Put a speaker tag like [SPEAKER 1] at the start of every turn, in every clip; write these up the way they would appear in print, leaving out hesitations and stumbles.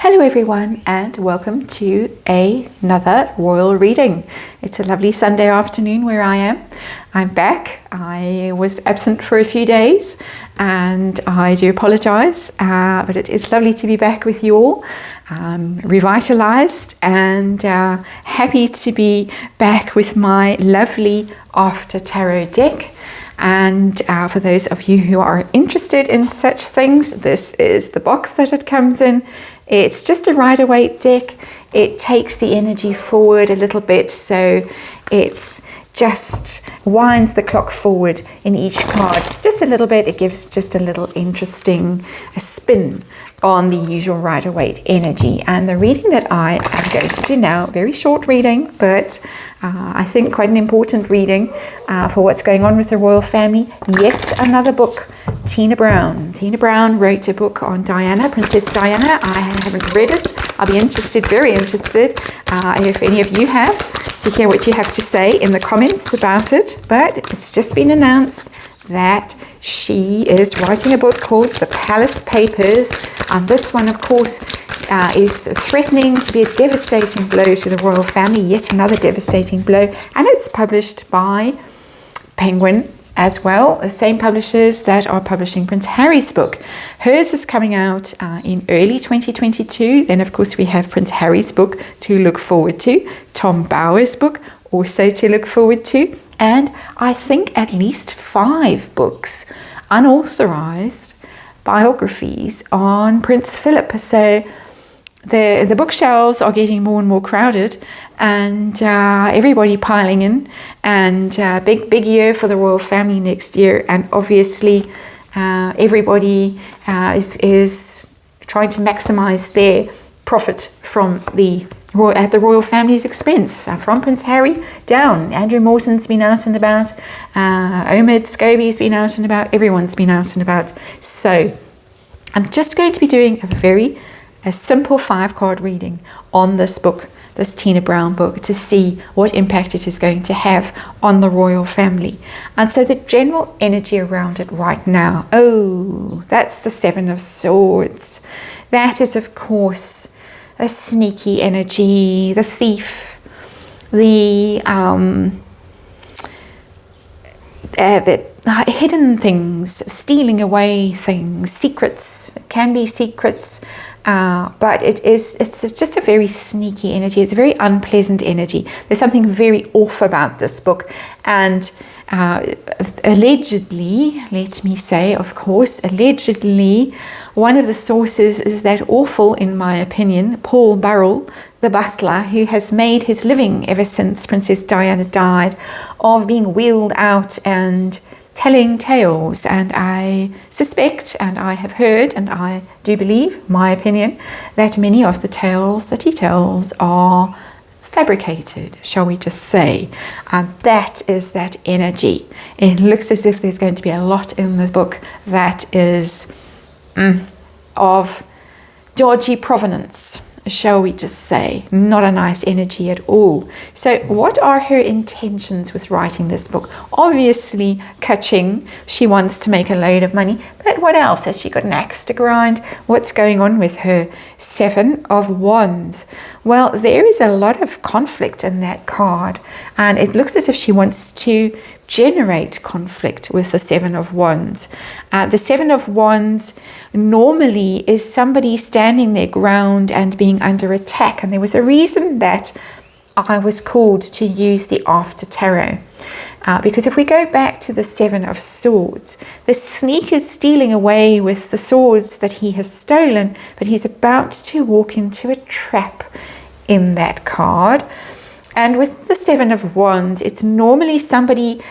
[SPEAKER 1] Hello everyone and welcome to another royal reading. It's a lovely Sunday afternoon where I am. I'm back. I was absent for a few days and I do apologize, but it is lovely to be back with you all, revitalized and happy to be back with my lovely After Tarot deck. And for those of you who are interested in such things, this is the box that it comes in. It's just a Rider-Waite deck. It takes the energy forward a little bit, so it's just winds the clock forward in each card just a little bit. It gives just a little interesting spin on the usual Rider-Waite energy. And the reading that I am going to do now, very short reading, but I think quite an important reading for what's going on with the royal family. Yet another book, Tina Brown. Tina Brown wrote a book on Diana, Princess Diana. I haven't read it. I'll be interested, very interested, if any of you have, to hear what you have to say in the comments about it. But it's just been announced that she is writing a book called The Palace Papers. And this one, of course, is threatening to be a devastating blow to the royal family, yet another devastating blow. And it's published by Penguin as well, the same publishers that are publishing Prince Harry's book. Hers is coming out in early 2022. Then, of course, we have Prince Harry's book to look forward to, Tom Bower's book also to look forward to, and I think at least 5 books, unauthorized biographies on Prince Philip. So the bookshelves are getting more and more crowded, and everybody piling in, and big year for the royal family next year. And obviously everybody is trying to maximize their profit from at the royal family's expense, from Prince Harry down. Andrew Morton's been out and about, Omid Scobie's been out and about, everyone's been out and about. So I'm just going to be doing a simple 5-card reading on this book, this Tina Brown book, to see what impact it is going to have on the royal family. And so the general energy around it right now, that's the 7 of Swords. That is, of course, a sneaky energy, the thief, the hidden things, stealing away things, secrets. It can be secrets, but it's just a very sneaky energy. It's a very unpleasant energy. There's something very off about this book. And allegedly, let me say, of course, allegedly, one of the sources is that awful, in my opinion, Paul Burrell, the butler, who has made his living ever since Princess Diana died, of being wheeled out and telling tales. And I suspect, and I have heard, and I do believe, my opinion, that many of the tales that he tells are fabricated, shall we just say. And that is that energy. It looks as if there's going to be a lot in the book that is of dodgy provenance, shall we just say. Not a nice energy at all. So what are her intentions with writing this book? Obviously, ka-ching, she wants to make a load of money, but what else? Has she got an axe to grind? What's going on with her 7 of Wands? Well, there is a lot of conflict in that card, and it looks as if she wants to generate conflict with the 7 of Wands. The 7 of Wands normally is somebody standing their ground and being under attack, and there was a reason that I was called to use the After Tarot. Because if we go back to the 7 of Swords, the sneak is stealing away with the swords that he has stolen, but he's about to walk into a trap in that card. And with the 7 of Wands, it's normally somebody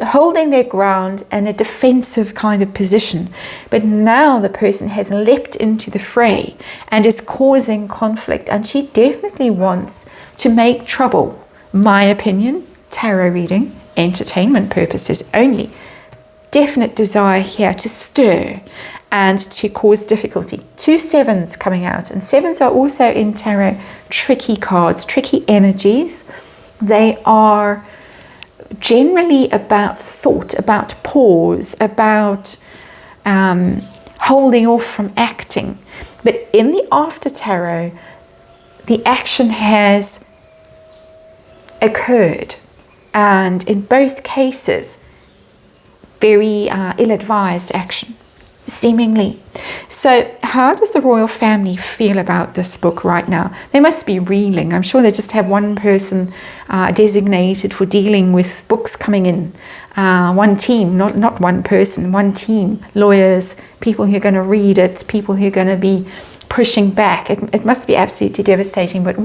[SPEAKER 1] holding their ground in a defensive kind of position. But now the person has leapt into the fray and is causing conflict, and she definitely wants to make trouble. My opinion, tarot reading, entertainment purposes only. Definite desire here to stir and to cause difficulty. 2 7s coming out, and 7s are also in tarot tricky cards, tricky energies. They are generally about thought, about pause, about holding off from acting. But in the after tarot, the action has occurred, and in both cases, very ill-advised action, seemingly. So how does the royal family feel about this book right now? They must be reeling. I'm sure they just have one person designated for dealing with books coming in. One team, not one person, one team. Lawyers, people who are going to read it, people who are going to be pushing back. It must be absolutely devastating. But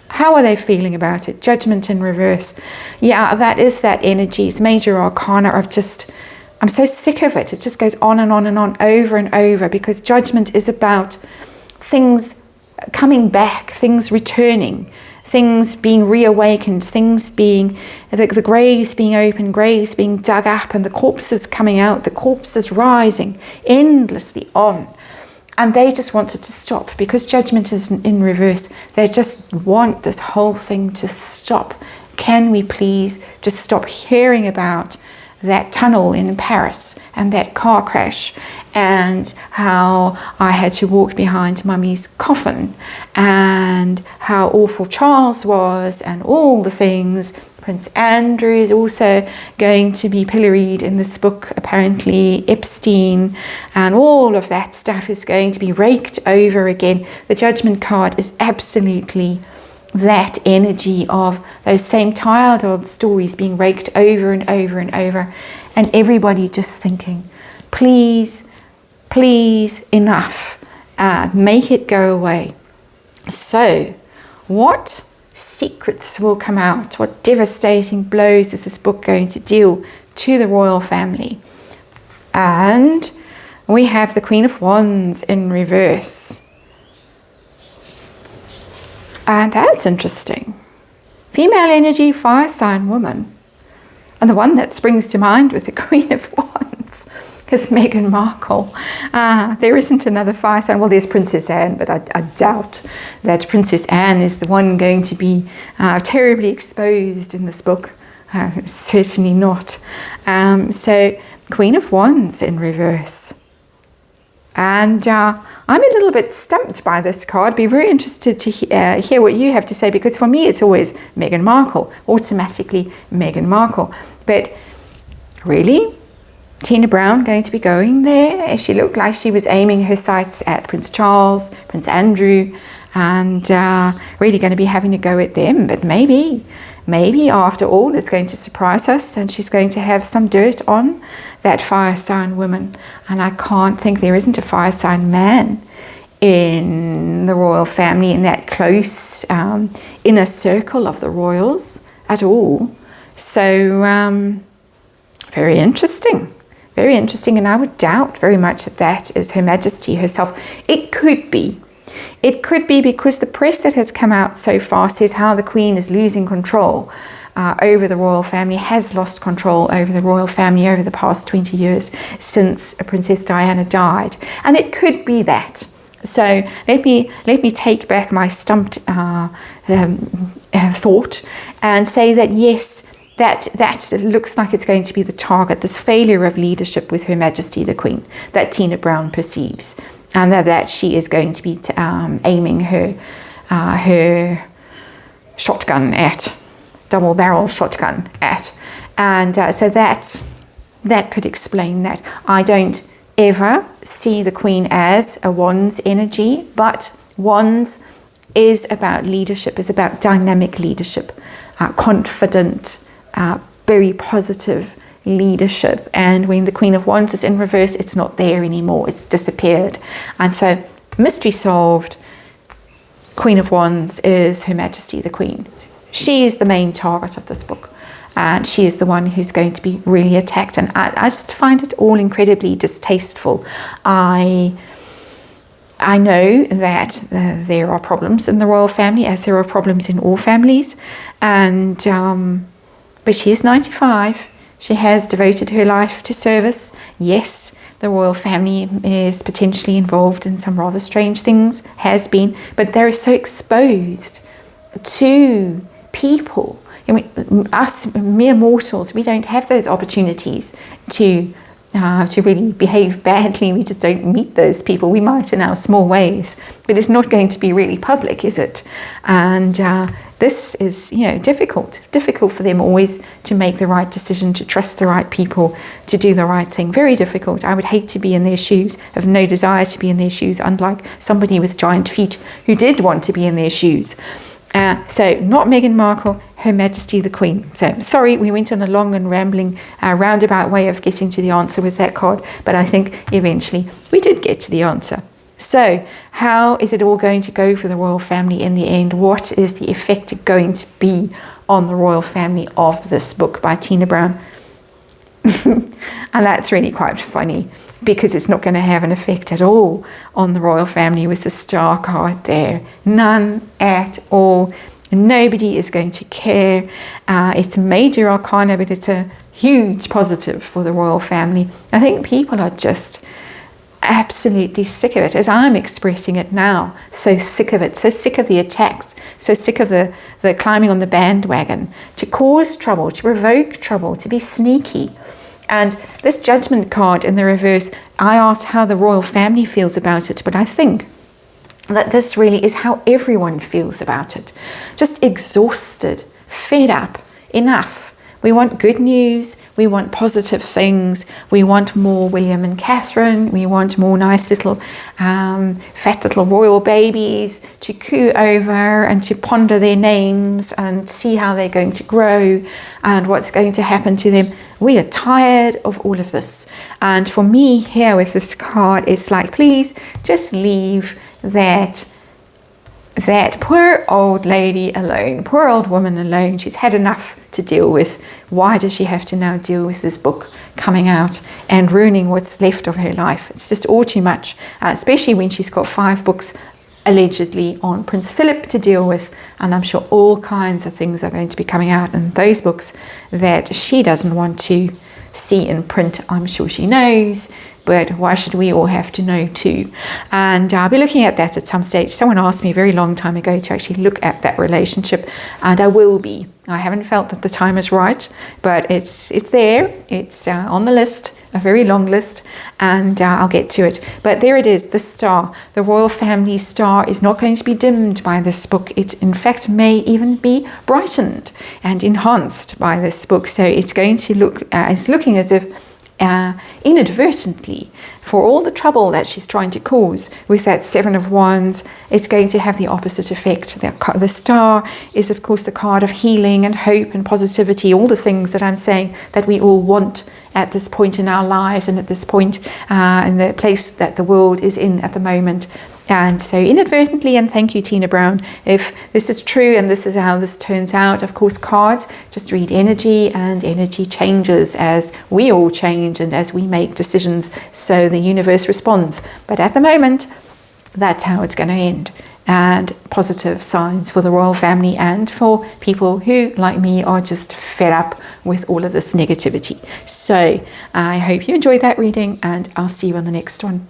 [SPEAKER 1] how are they feeling about it? Judgment in reverse. Yeah, that is that energy. It's major arcana of just, I'm so sick of it. It just goes on and on and on, over and over, because judgment is about things coming back, things returning, things being reawakened, things being, the graves being open, graves being dug up, and the corpses coming out, the corpses rising endlessly on. And they just want it to stop, because judgment is in reverse. They just want this whole thing to stop. Can we please just stop hearing about that tunnel in Paris and that car crash, and how I had to walk behind Mummy's coffin, and how awful Charles was, and all the things. Prince Andrew is also going to be pilloried in this book, apparently. Epstein, and all of that stuff is going to be raked over again. The Judgment card is absolutely that energy of those same tired old stories being raked over and over and over, and everybody just thinking, please, please, enough, make it go away. So what secrets will come out? What devastating blows is this book going to deal to the royal family? And we have the Queen of Wands in reverse. And that's interesting. Female energy, fire sign woman. And the one that springs to mind was the Queen of Wands, because Meghan Markle. There isn't another fire sign. Well, there's Princess Anne, but I doubt that Princess Anne is the one going to be terribly exposed in this book. Certainly not. So, Queen of Wands in reverse. And I'm a little bit stumped by this card. Be very interested to hear what you have to say, because for me it's always Meghan Markle, automatically Meghan Markle. But really, Tina Brown going to be going there? She looked like she was aiming her sights at Prince Charles, Prince Andrew, and really going to be having a go at them. But maybe after all it's going to surprise us, and she's going to have some dirt on that fire sign woman. And I can't think there isn't a fire sign man in the royal family, in that close inner circle of the royals at all. So very interesting. Very interesting, and I would doubt very much that is Her Majesty herself. It could be because the press that has come out so far says how the Queen is losing control over the royal family, has lost control over the royal family over the past 20 years since Princess Diana died. And it could be that. So let me take back my stumped thought and say that yes, that looks like it's going to be the target, this failure of leadership with Her Majesty the Queen that Tina Brown perceives, and that she is going to be aiming her shotgun at, double-barrel shotgun at, and so that could explain that. I don't ever see the Queen as a Wands energy, but Wands is about leadership, is about dynamic leadership, confident, very positive leadership. And when the Queen of Wands is in reverse, it's not there anymore, it's disappeared. And so mystery solved. Queen of Wands is Her Majesty the Queen. She is the main target of this book, and she is the one who's going to be really attacked. And I just find it all incredibly distasteful. I know that there are problems in the royal family, as there are problems in all families, and but she is 95. She has devoted her life to service. Yes, the royal family is potentially involved in some rather strange things, has been, but they're so exposed to people. I mean, us mere mortals, we don't have those opportunities to to really behave badly. We just don't meet those people. We might in our small ways, but it's not going to be really public, is it? And this is, difficult for them always to make the right decision, to trust the right people, to do the right thing. Very difficult. I would hate to be in their shoes. I have no desire to be in their shoes, unlike somebody with giant feet who did want to be in their shoes. So not Meghan Markle, Her Majesty the Queen. So sorry, we went on a long and rambling roundabout way of getting to the answer with that card, but I think eventually we did get to the answer. So how is it all going to go for the royal family in the end? What is the effect going to be on the royal family of this book by Tina Brown? And that's really quite funny, because it's not going to have an effect at all on the royal family with the star card there. None at all. Nobody is going to care. It's major arcana, but it's a huge positive for the royal family. I think people are just absolutely sick of it, as I'm expressing it now. So sick of it, so sick of the attacks, so sick of the climbing on the bandwagon, to cause trouble, to provoke trouble, to be sneaky. And this Judgment card in the reverse, I asked how the royal family feels about it, but I think that this really is how everyone feels about it. Just exhausted, fed up, enough. We want good news, we want positive things, we want more William and Catherine, we want more nice little fat little royal babies to coo over and to ponder their names and see how they're going to grow and what's going to happen to them. We are tired of all of this. And for me here with this card, it's like, please just leave that poor old lady alone, poor old woman alone. She's had enough to deal with. Why does she have to now deal with this book coming out and ruining what's left of her life? It's just all too much, especially when she's got 5 books allegedly on Prince Philip to deal with, and I'm sure all kinds of things are going to be coming out in those books that she doesn't want to see in print. I'm sure she knows, but why should we all have to know too? And I'll be looking at that at some stage. Someone asked me a very long time ago to actually look at that relationship, and I will be. I haven't felt that the time is right, but it's there. It's on the list, a very long list, and I'll get to it. But there it is, the star. The royal family star is not going to be dimmed by this book. It, in fact, may even be brightened and enhanced by this book. So it's going to look, it's looking as if inadvertently, for all the trouble that she's trying to cause with that 7 of Wands, it's going to have the opposite effect. The star is, of course, the card of healing and hope and positivity, all the things that I'm saying that we all want at this point in our lives and at this point in the place that the world is in at the moment. And so inadvertently, and thank you, Tina Brown, if this is true and this is how this turns out. Of course, cards just read energy, and energy changes as we all change and as we make decisions, so the universe responds. But at the moment, that's how it's going to end. And positive signs for the royal family and for people who, like me, are just fed up with all of this negativity. So I hope you enjoyed that reading, and I'll see you on the next one.